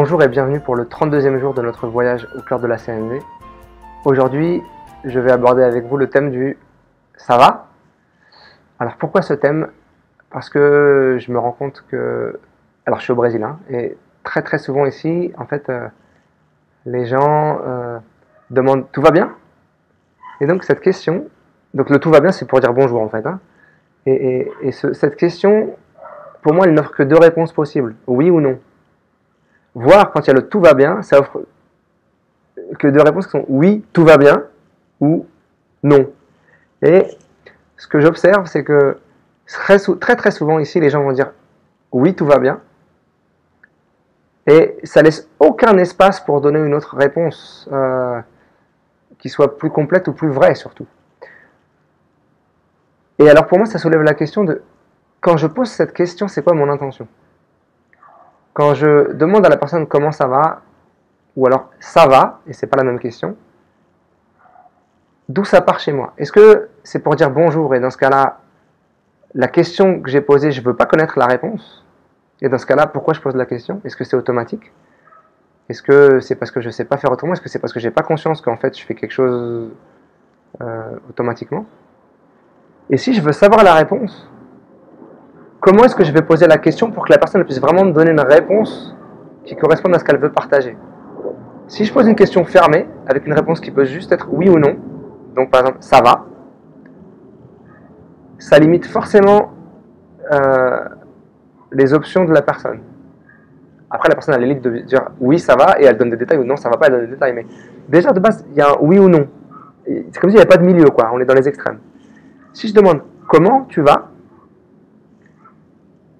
Bonjour et bienvenue pour le 32e jour de notre voyage au cœur de la CNV. Aujourd'hui, je vais aborder avec vous le thème du « ça va ?» Alors pourquoi ce thème? Parce que je me rends compte que... Alors je suis au Brésil, et très souvent ici, en fait, les gens demandent « tout va bien ?» Et donc cette question, donc le « tout va bien » c'est pour dire bonjour en fait. Cette question, pour moi, elle n'offre que deux réponses possibles, oui ou non. Voire quand il y a le « tout va bien », ça offre que deux réponses qui sont « oui, tout va bien » ou « non ». Et ce que j'observe, c'est que très souvent ici, les gens vont dire « oui, tout va bien » et ça laisse aucun espace pour donner une autre réponse qui soit plus complète ou plus vraie surtout. Et alors pour moi, ça soulève la question de quand je pose cette question, c'est quoi mon intention? Quand je demande à la personne comment ça va, ou alors ça va, et c'est pas la même question, d'où ça part chez moi? Est-ce que c'est pour dire bonjour, et dans ce cas-là, la question que j'ai posée, je ne veux pas connaître la réponse? Et dans ce cas-là, pourquoi je pose la question? Est-ce que c'est automatique? Est-ce que c'est parce que je ne sais pas faire autrement? Est-ce que c'est parce que je n'ai pas conscience qu'en fait je fais quelque chose automatiquement? Et si je veux savoir la réponse, comment est-ce que je vais poser la question pour que la personne puisse vraiment me donner une réponse qui corresponde à ce qu'elle veut partager? Si je pose une question fermée, avec une réponse qui peut juste être oui ou non, donc par exemple ça va, ça limite forcément les options de la personne. Après, la personne a l'élite de dire oui, ça va, et elle donne des détails, ou non, ça va pas, elle donne des détails. Mais déjà, de base, il y a un oui ou non. C'est comme s'il n'y avait pas de milieu, quoi. On est dans les extrêmes. Si je demande comment tu vas,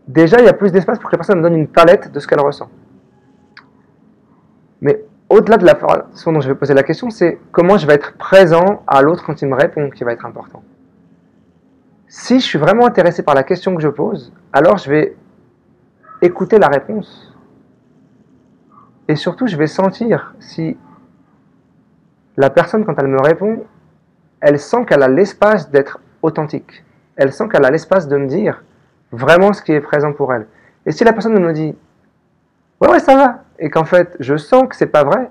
déjà, il y a plus d'espace pour que la personne me donne une palette de ce qu'elle ressent. Mais au-delà de la façon dont je vais poser la question, c'est comment je vais être présent à l'autre quand il me répond qui va être important. Si je suis vraiment intéressé par la question que je pose, alors je vais écouter la réponse. Et surtout, je vais sentir si la personne, quand elle me répond, elle sent qu'elle a l'espace d'être authentique. Elle sent qu'elle a l'espace de me dire vraiment ce qui est présent pour elle. Et si la personne me dit « ouais, ça va », et qu'en fait, je sens que c'est pas vrai,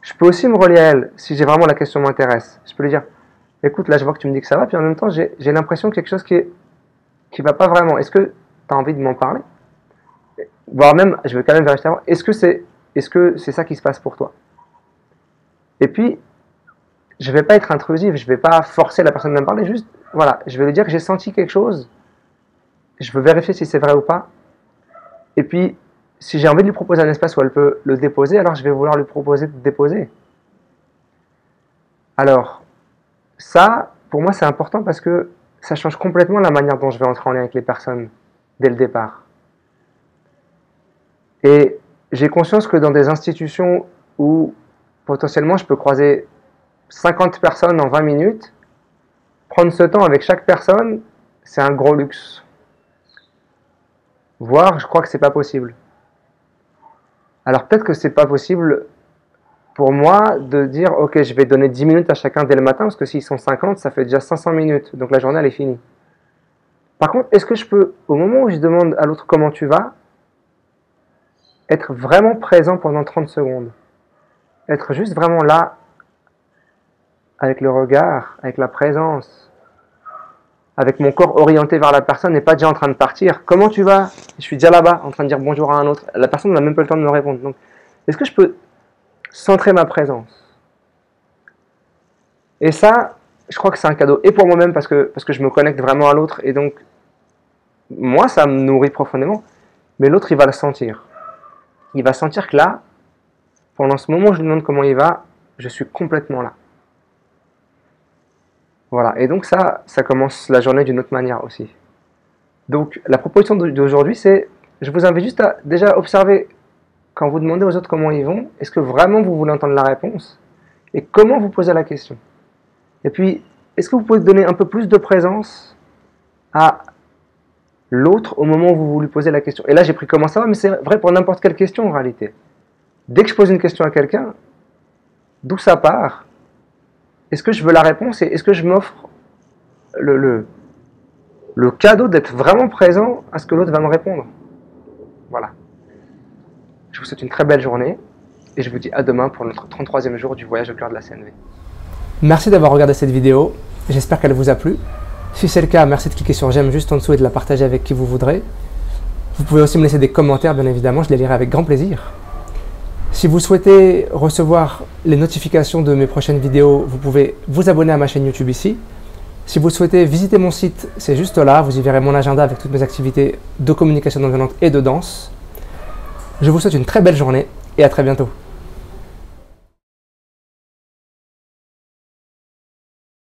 je peux aussi me relier à elle, si j'ai vraiment la question m'intéresse. Je peux lui dire « écoute, là, je vois que tu me dis que ça va, puis en même temps, j'ai l'impression que quelque chose qui va pas vraiment. Est-ce que tu as envie de m'en parler ?» Voire même, je vais quand même vérifier avant, est-ce que c'est ça qui se passe pour toi? Et puis, je ne vais pas être intrusif, je ne vais pas forcer la personne à me parler, juste, voilà, je vais lui dire que j'ai senti quelque chose, je veux vérifier si c'est vrai ou pas, et puis, si j'ai envie de lui proposer un espace où elle peut le déposer, alors je vais vouloir lui proposer de déposer. Alors, ça, pour moi, c'est important parce que ça change complètement la manière dont je vais entrer en lien avec les personnes dès le départ. Et j'ai conscience que dans des institutions où potentiellement je peux croiser 50 personnes en 20 minutes, prendre ce temps avec chaque personne, c'est un gros luxe. Voire, je crois que c'est pas possible. Alors peut-être que c'est pas possible pour moi de dire ok, je vais donner 10 minutes à chacun dès le matin, parce que s'ils sont 50, ça fait déjà 500 minutes, donc la journée elle est finie. Par contre, est-ce que je peux, au moment où je demande à l'autre comment tu vas, être vraiment présent pendant 30 secondes? Être juste vraiment là, avec le regard, avec la présence, avec mon corps orienté vers la personne et pas déjà en train de partir. Comment tu vas? Je suis déjà là-bas, en train de dire bonjour à un autre. La personne n'a même pas le temps de me répondre. Donc, est-ce que je peux centrer ma présence? Et ça, je crois que c'est un cadeau. Et pour moi-même, parce que je me connecte vraiment à l'autre. Et donc, moi, ça me nourrit profondément. Mais l'autre, il va le sentir. Il va sentir que là, pendant ce moment où je lui demande comment il va, je suis complètement là. Voilà, et donc ça commence la journée d'une autre manière aussi. Donc la proposition d'aujourd'hui, c'est, je vous invite juste à déjà observer, quand vous demandez aux autres comment ils vont, est-ce que vraiment vous voulez entendre la réponse? Et comment vous posez la question? Et puis, est-ce que vous pouvez donner un peu plus de présence à l'autre au moment où vous lui posez la question? Et là, j'ai pris comment ça va, mais c'est vrai pour n'importe quelle question en réalité. Dès que je pose une question à quelqu'un, d'où ça part? Est-ce que je veux la réponse et est-ce que je m'offre le cadeau d'être vraiment présent à ce que l'autre va me répondre? Voilà. Je vous souhaite une très belle journée et je vous dis à demain pour notre 33e jour du voyage au cœur de la CNV. Merci d'avoir regardé cette vidéo, j'espère qu'elle vous a plu. Si c'est le cas, merci de cliquer sur j'aime juste en dessous et de la partager avec qui vous voudrez. Vous pouvez aussi me laisser des commentaires, bien évidemment, je les lirai avec grand plaisir. Si vous souhaitez recevoir les notifications de mes prochaines vidéos, vous pouvez vous abonner à ma chaîne YouTube ici. Si vous souhaitez visiter mon site, c'est juste là, vous y verrez mon agenda avec toutes mes activités de communication non violente et de danse. Je vous souhaite une très belle journée et à très bientôt.